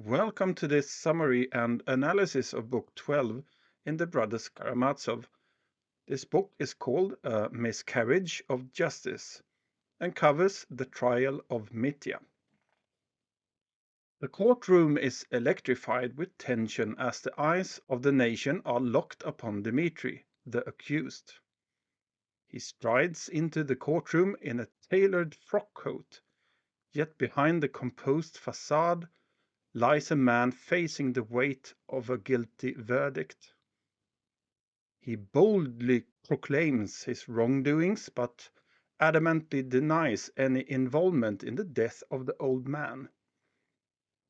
Welcome to this summary and analysis of Book 12 in the Brothers Karamazov. This book is called A Miscarriage of Justice and covers the trial of Mitya. The courtroom is electrified with tension as the eyes of the nation are locked upon Dmitri, the accused. He strides into the courtroom in a tailored frock coat, yet behind the composed facade lies a man facing the weight of a guilty verdict. He boldly proclaims his wrongdoings, but adamantly denies any involvement in the death of the old man.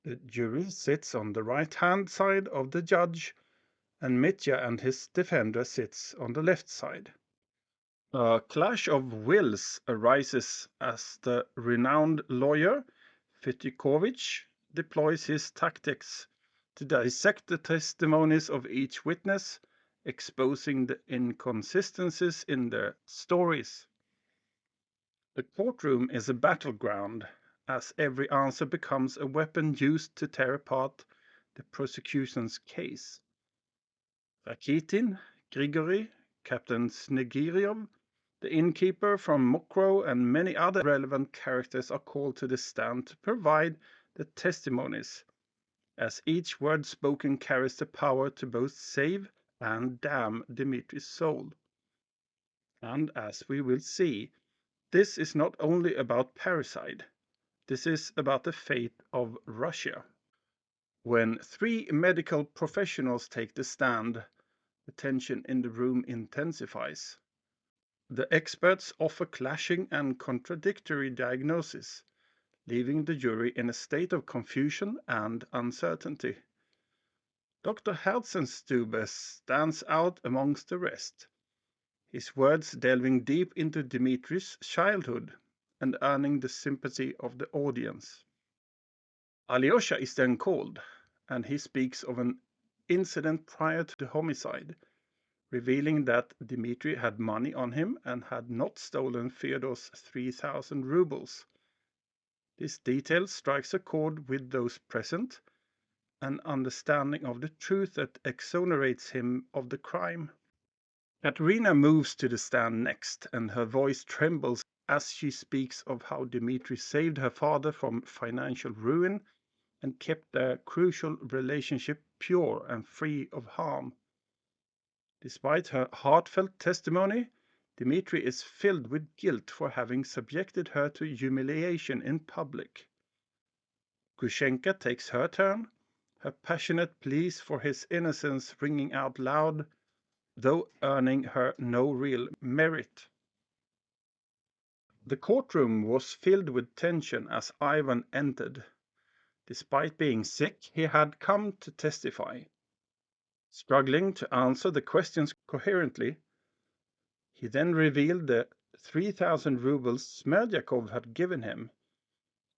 The jury sits on the right-hand side of the judge, and Mitya and his defender sits on the left side. A clash of wills arises as the renowned lawyer Fitikovich deploys his tactics to dissect the testimonies of each witness, exposing the inconsistencies in their stories. The courtroom is a battleground, as every answer becomes a weapon used to tear apart the prosecution's case. Rakitin, Grigory, Captain Snegiryov, the innkeeper from Mokrow, and many other relevant characters are called to the stand to provide the testimonies, as each word spoken carries the power to both save and damn Dmitri's soul. And as we will see, this is not only about parricide, this is about the fate of Russia. When three medical professionals take the stand, the tension in the room intensifies. The experts offer clashing and contradictory diagnoses, leaving the jury in a state of confusion and uncertainty. Dr. Herzenstube stands out amongst the rest, his words delving deep into Dmitri's childhood and earning the sympathy of the audience. Alyosha is then called, and he speaks of an incident prior to the homicide, revealing that Dmitri had money on him and had not stolen Fyodor's 3,000 rubles. This detail strikes a chord with those present, an understanding of the truth that exonerates him of the crime. Katerina moves to the stand next, and her voice trembles as she speaks of how Dmitri saved her father from financial ruin and kept their crucial relationship pure and free of harm. Despite her heartfelt testimony, Dmitri is filled with guilt for having subjected her to humiliation in public. Grushenka takes her turn, her passionate pleas for his innocence ringing out loud, though earning her no real merit. The courtroom was filled with tension as Ivan entered. Despite being sick, he had come to testify. Struggling to answer the questions coherently, he then revealed the 3,000 rubles Smerdyakov had given him,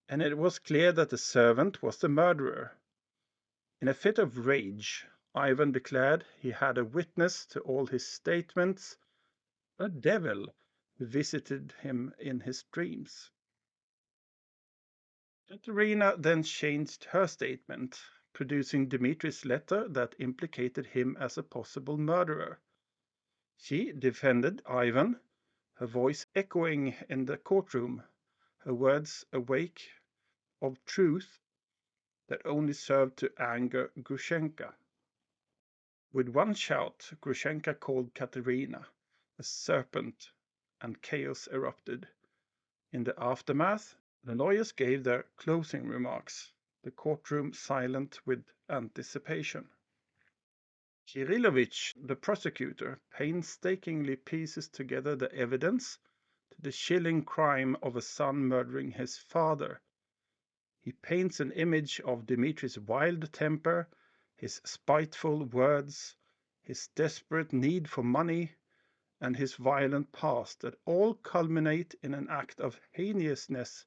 and it was clear that the servant was the murderer. In a fit of rage, Ivan declared he had a witness to all his statements, a devil who visited him in his dreams. Katerina then changed her statement, producing Dmitri's letter that implicated him as a possible murderer. She defended Ivan, her voice echoing in the courtroom, her words a wake of truth that only served to anger Grushenka. With one shout, Grushenka called Katerina a serpent, and chaos erupted. In the aftermath, the lawyers gave their closing remarks, the courtroom silent with anticipation. Kirillovich, the prosecutor, painstakingly pieces together the evidence to the chilling crime of a son murdering his father. He paints an image of Dmitri's wild temper, his spiteful words, his desperate need for money, and his violent past that all culminate in an act of heinousness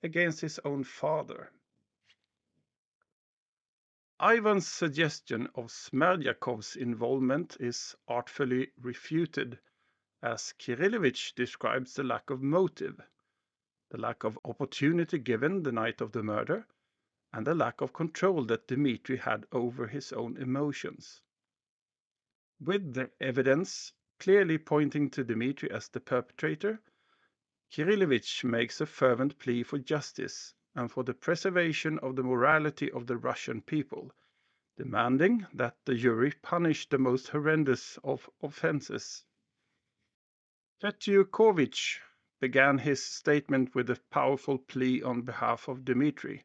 against his own father. Ivan's suggestion of Smerdyakov's involvement is artfully refuted, as Kirillovich describes the lack of motive, the lack of opportunity given the night of the murder, and the lack of control that Dmitri had over his own emotions. With the evidence clearly pointing to Dmitri as the perpetrator, Kirillevich makes a fervent plea for justice and for the preservation of the morality of the Russian people, demanding that the jury punish the most horrendous of offenses. Fetyukovich began his statement with a powerful plea on behalf of Dmitri.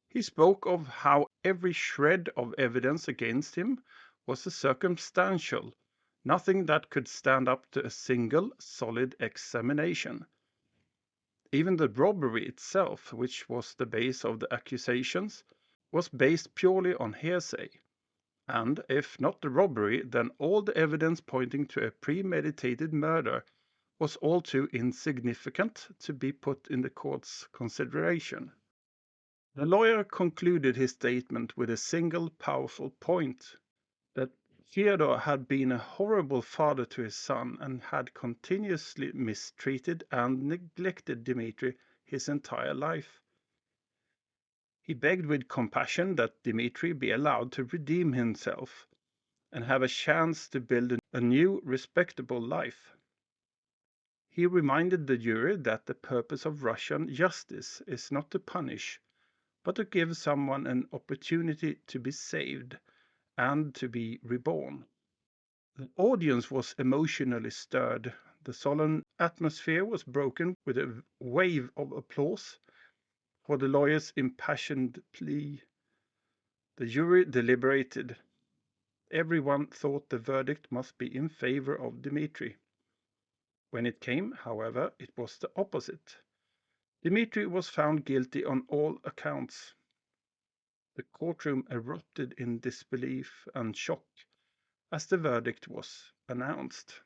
He spoke of how every shred of evidence against him was a circumstantial, nothing that could stand up to a single, solid examination. Even the robbery itself, which was the base of the accusations, was based purely on hearsay. And if not the robbery, then all the evidence pointing to a premeditated murder was all too insignificant to be put in the court's consideration. The lawyer concluded his statement with a single powerful point, that Fyodor had been a horrible father to his son and had continuously mistreated and neglected Dmitri his entire life. He begged with compassion that Dmitri be allowed to redeem himself and have a chance to build a new, respectable life. He reminded the jury that the purpose of Russian justice is not to punish, but to give someone an opportunity to be saved and to be reborn. The audience was emotionally stirred. The solemn atmosphere was broken with a wave of applause for the lawyer's impassioned plea. The jury deliberated. Everyone thought the verdict must be in favor of Dmitri. When it came, however, it was the opposite. Dmitri was found guilty on all accounts. The courtroom erupted in disbelief and shock as the verdict was announced.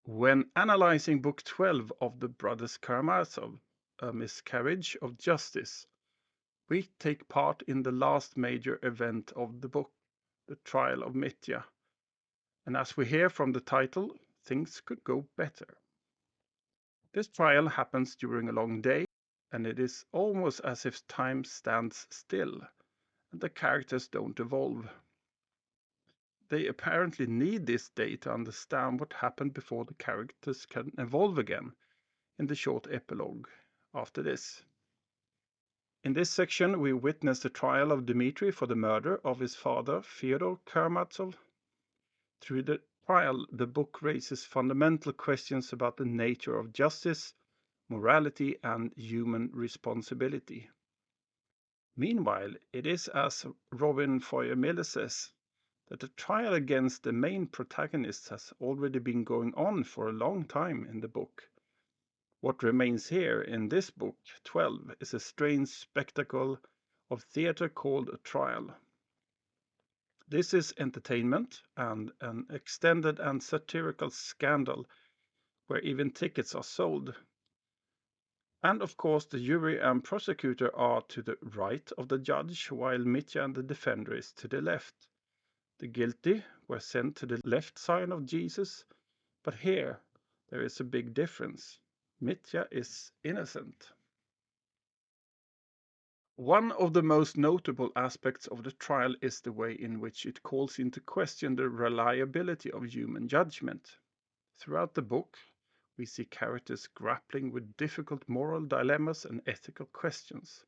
When analyzing Book 12 of the Brothers Karamazov, A Miscarriage of Justice, we take part in the last major event of the book, the trial of Mitya. And as we hear from the title, things could go better. This trial happens during a long day, and it is almost as if time stands still and the characters don't evolve. They apparently need this day to understand what happened before the characters can evolve again in the short epilogue after this. In this section, we witness the trial of Dmitri for the murder of his father, Fyodor Karamazov. Through the trial, the book raises fundamental questions about the nature of justice, morality, and human responsibility. Meanwhile, it is as Robin Feuer Miller says, that the trial against the main protagonist has already been going on for a long time in the book. What remains here in this book, 12, is a strange spectacle of theater called a trial. This is entertainment and an extended and satirical scandal where even tickets are sold. And of course, the jury and prosecutor are to the right of the judge, while Mitya and the defender is to the left. The guilty were sent to the left side of Jesus, but here there is a big difference. Mitya is innocent. One of the most notable aspects of the trial is the way in which it calls into question the reliability of human judgment. Throughout the book, we see characters grappling with difficult moral dilemmas and ethical questions.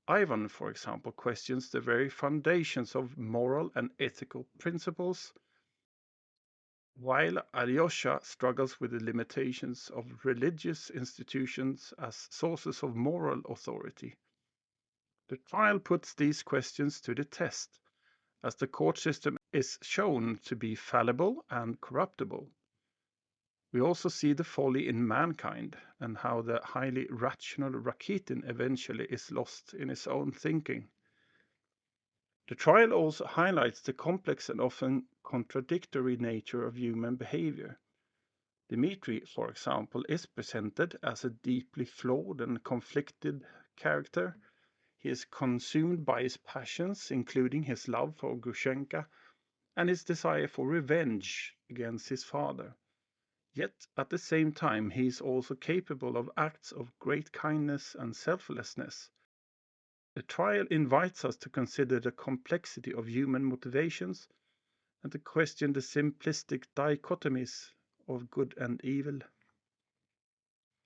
Ivan, for example, questions the very foundations of moral and ethical principles, while Alyosha struggles with the limitations of religious institutions as sources of moral authority. The trial puts these questions to the test, as the court system is shown to be fallible and corruptible. We also see the folly in mankind and how the highly rational Rakitin eventually is lost in his own thinking. The trial also highlights the complex and often contradictory nature of human behavior. Dmitri, for example, is presented as a deeply flawed and conflicted character. He is consumed by his passions, including his love for Grushenka and his desire for revenge against his father. Yet, at the same time, he is also capable of acts of great kindness and selflessness, The trial invites us to consider the complexity of human motivations and to question the simplistic dichotomies of good and evil.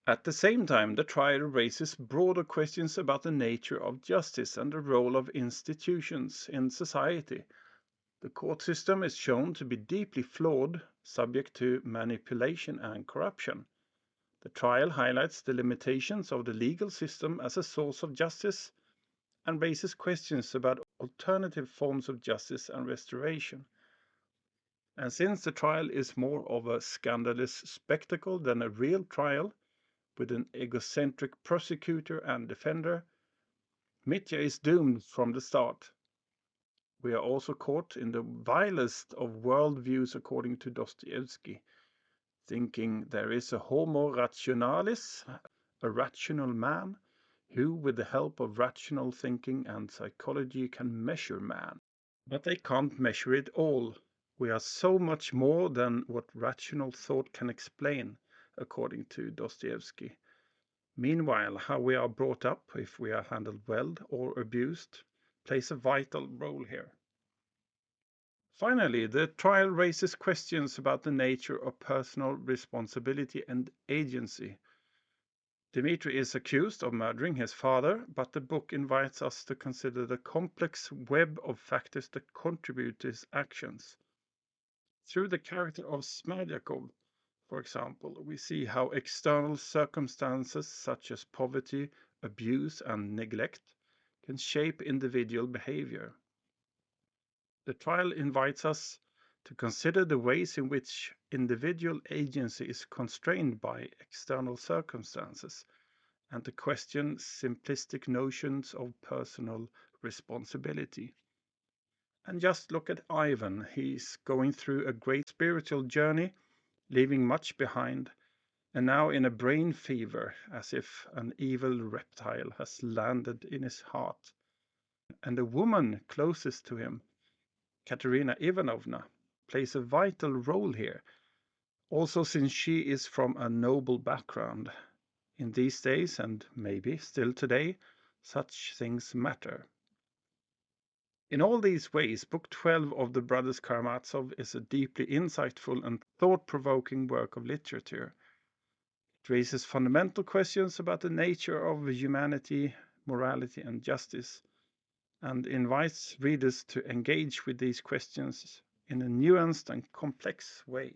At the same time, the trial raises broader questions about the nature of justice and the role of institutions in society. The court system is shown to be deeply flawed, subject to manipulation and corruption. The trial highlights the limitations of the legal system as a source of justice and raises questions about alternative forms of justice and restoration. And since the trial is more of a scandalous spectacle than a real trial, with an egocentric prosecutor and defender, Mitya is doomed from the start. We are also caught in the vilest of worldviews according to Dostoevsky, thinking there is a homo rationalis, a rational man, who with the help of rational thinking and psychology can measure man. But they can't measure it all. We are so much more than what rational thought can explain, according to Dostoevsky. Meanwhile, how we are brought up, if we are handled well or abused, plays a vital role here. Finally, the trial raises questions about the nature of personal responsibility and agency. Dmitri is accused of murdering his father, but the book invites us to consider the complex web of factors that contribute to his actions. Through the character of Smerdyakov, for example, we see how external circumstances such as poverty, abuse, and neglect can shape individual behavior. The trial invites us to consider the ways in which individual agency is constrained by external circumstances and to question simplistic notions of personal responsibility. And just look at Ivan. He's going through a great spiritual journey, leaving much behind, and now in a brain fever, as if an evil reptile has landed in his heart. And the woman closest to him, Katerina Ivanovna, plays a vital role here, also since she is from a noble background. In these days, and maybe still today, such things matter. In all these ways, Book 12 of the Brothers Karamazov is a deeply insightful and thought-provoking work of literature. It raises fundamental questions about the nature of humanity, morality, and justice, and invites readers to engage with these questions in a nuanced and complex way.